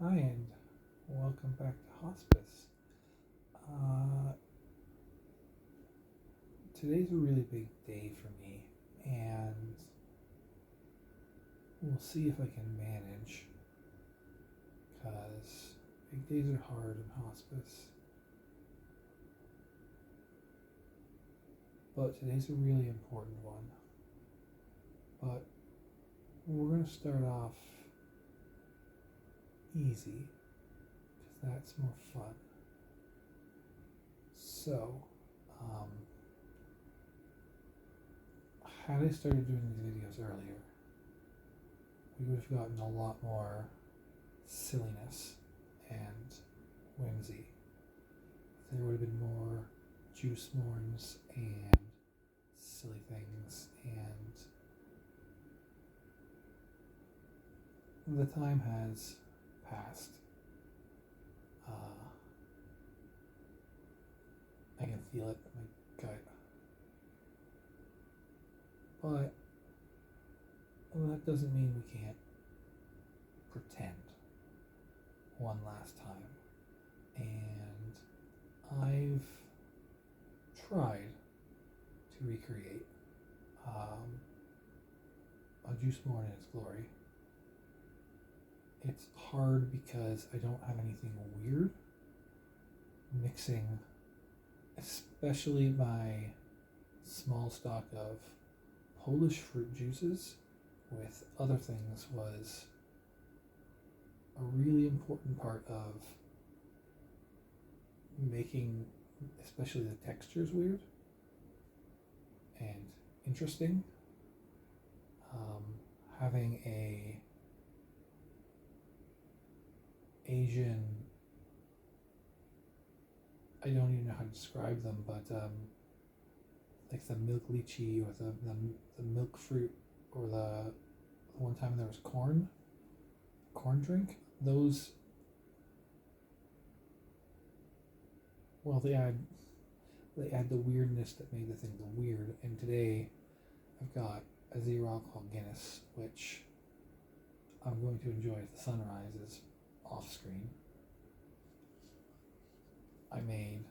Hi, and welcome back to Hospice. Uh, Today's a really big day for me, and we'll see if I can manage, because big days are hard in hospice. But today's a really important one. But we're going to start off easy, because that's more fun. So, um, had I started doing these videos earlier, we would have gotten a lot more silliness and whimsy. There would have been more juice morns and silly things, and the time has passed. I can feel it in my gut. But that doesn't mean we can't pretend one last time. And I've tried to recreate a juice morn in its glory. It's hard because I don't have anything weird mixing, especially my small stock of Polish fruit juices with other things was a really important part of making especially the textures weird and interesting. Having a Asian, I don't even know how to describe them, but like the milk lychee or the milk fruit, or the one time there was corn drink. Those, well, they add the weirdness that made the thing weird. And today I've got a zero alcohol Guinness, which I'm going to enjoy as the sun rises off screen. I made,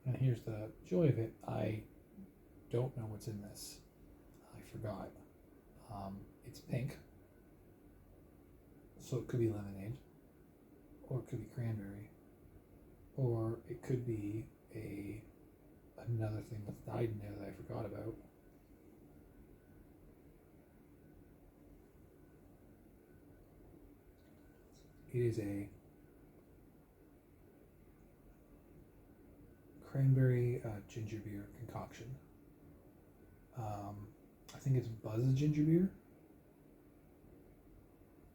and here's the joy of it, I don't know what's in this. I forgot. It's pink, so it could be lemonade, or it could be cranberry, or it could be another thing that's dyed in there that I forgot about. It is a cranberry ginger beer concoction. I think it's Buzz ginger beer,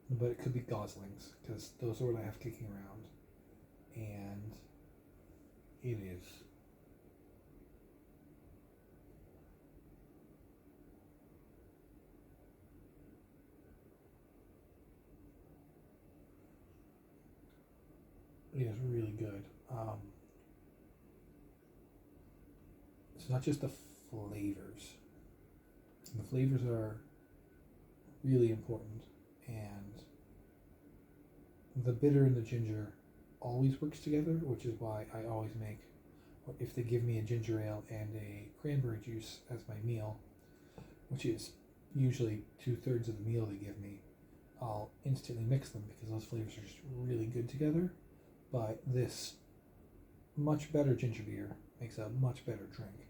but it could be Goslings, because those are what I have kicking around, and it is really good. It's not just the flavors. The flavors are really important, and the bitter and the ginger always works together, which is why I always make, if they give me a ginger ale and a cranberry juice as my meal, which is usually 2/3 of the meal they give me, I'll instantly mix them because those flavors are just really good together. But this much better ginger beer makes a much better drink.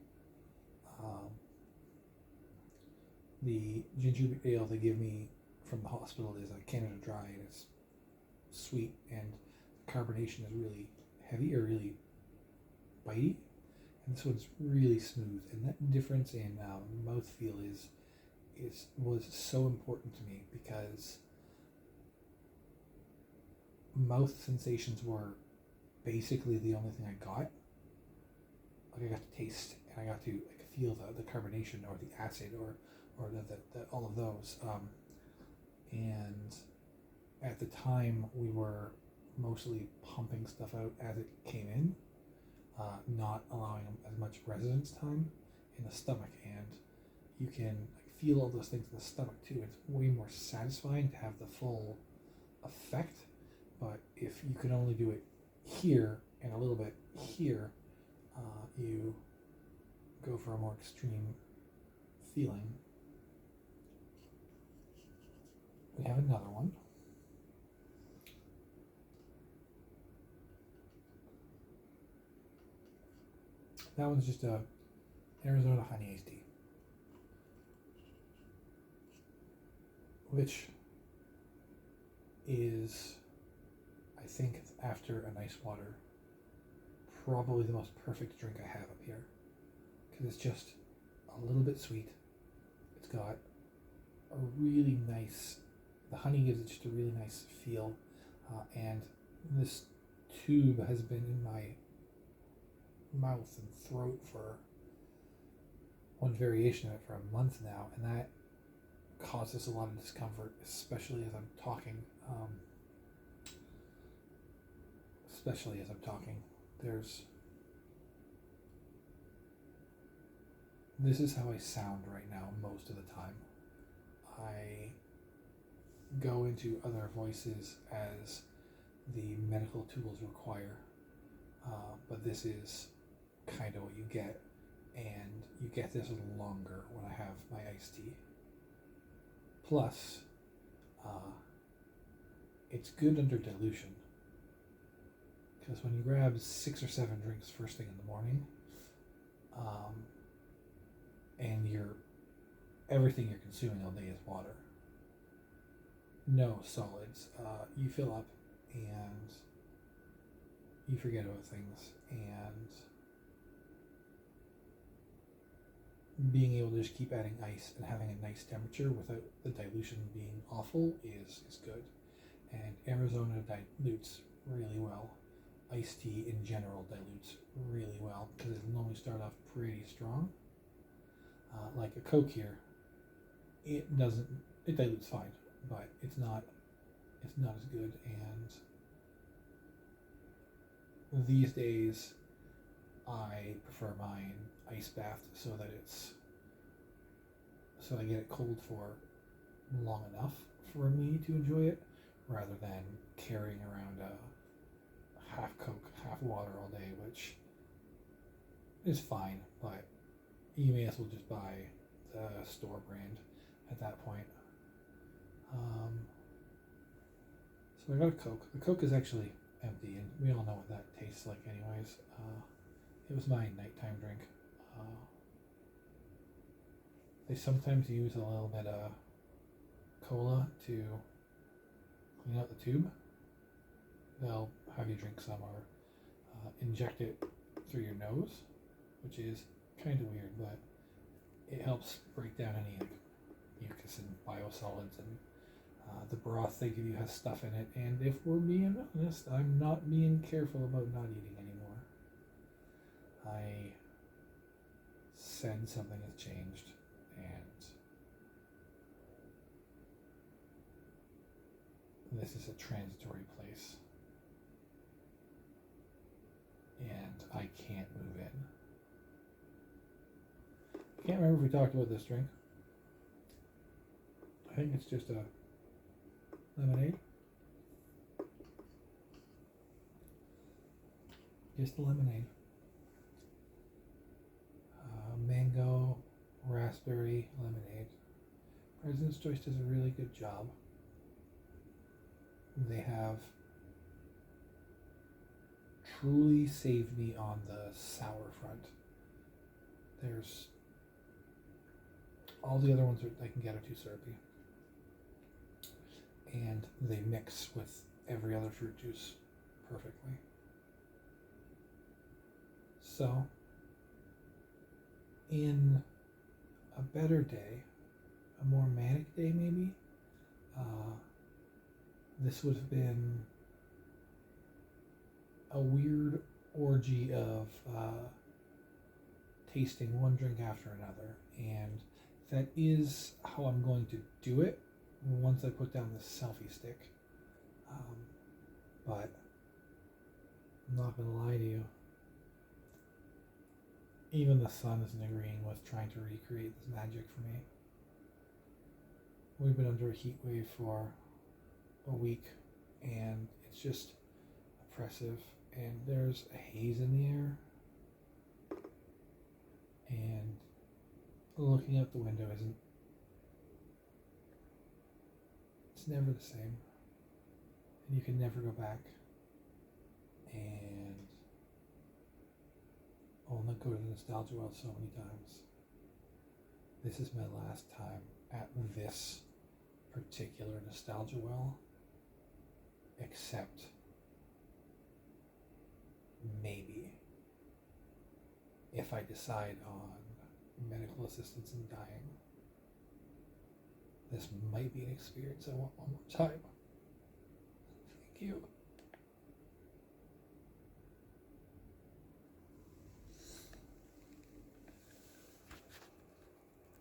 The ginger ale they give me from the hospital is a Canada Dry, and it's sweet, and the carbonation is really heavy or really bitey, and this one's really smooth. And that difference in mouthfeel was so important to me, because mouth sensations were basically the only thing I got. Like, I got to taste, and I got to feel the carbonation or the acid or the all of those. And at the time, we were mostly pumping stuff out as it came in, not allowing as much residence time in the stomach. And you can feel all those things in the stomach too. It's way more satisfying to have the full effect. But if you can only do it here and a little bit here, you go for a more extreme feeling. We have another one. That one's just a Arizona honey iced tea, which is, I think, after a nice water, probably the most perfect drink I have up here, because it's just a little bit sweet. It's got a really nice, the honey gives it just a really nice feel, and this tube has been in my mouth and throat for one variation of it for a month now, and that causes a lot of discomfort, especially as I'm talking. This is how I sound right now most of the time. I go into other voices as the medical tools require, but this is kind of what you get, and you get this a little longer when I have my iced tea. Plus, it's good under dilution, because when you grab 6 or 7 drinks first thing in the morning, and everything you're consuming all day is water, no solids, you fill up and you forget about things, and being able to just keep adding ice and having a nice temperature without the dilution being awful is good. And Arizona dilutes really well. Iced tea in general dilutes really well, because it normally start off pretty strong. Like a Coke here, it dilutes fine, but it's not as good. And these days I prefer mine ice bath so I get it cold for long enough for me to enjoy it, rather than carrying around a half Coke, half water all day, which is fine, but you may as well just buy the store brand at that point. So I got a Coke. The Coke is actually empty, and we all know what that tastes like anyways. It was my nighttime drink. They sometimes use a little bit of cola to clean out the tube. They'll have you drink some, or inject it through your nose, which is kind of weird, but it helps break down any mucus and biosolids, and the broth they give you has stuff in it. And if we're being honest, I'm not being careful about not eating anymore. I sense something has changed, and this is a transitory place, and I can't move in. I can't remember if we talked about this drink. I think it's just a lemonade. Just a lemonade. Mango, raspberry lemonade. President's Choice does a really good job. They have truly saved me on the sour front. There's all the other ones that I can get are too syrupy, and they mix with every other fruit juice perfectly. So, in a better day, a more manic day maybe, this would have been a weird orgy of tasting one drink after another, and that is how I'm going to do it once I put down the selfie stick. But I'm not going to lie to you. Even the sun isn't agreeing with trying to recreate this magic for me. We've been under a heat wave for a week, and it's just oppressive, and there's a haze in the air, and looking out the window it's never the same, and you can never go back, and I'll not go to the nostalgia well so many times. This is my last time at this particular nostalgia well, except maybe if I decide on medical assistance in dying. This might be an experience I want one more time. Thank you.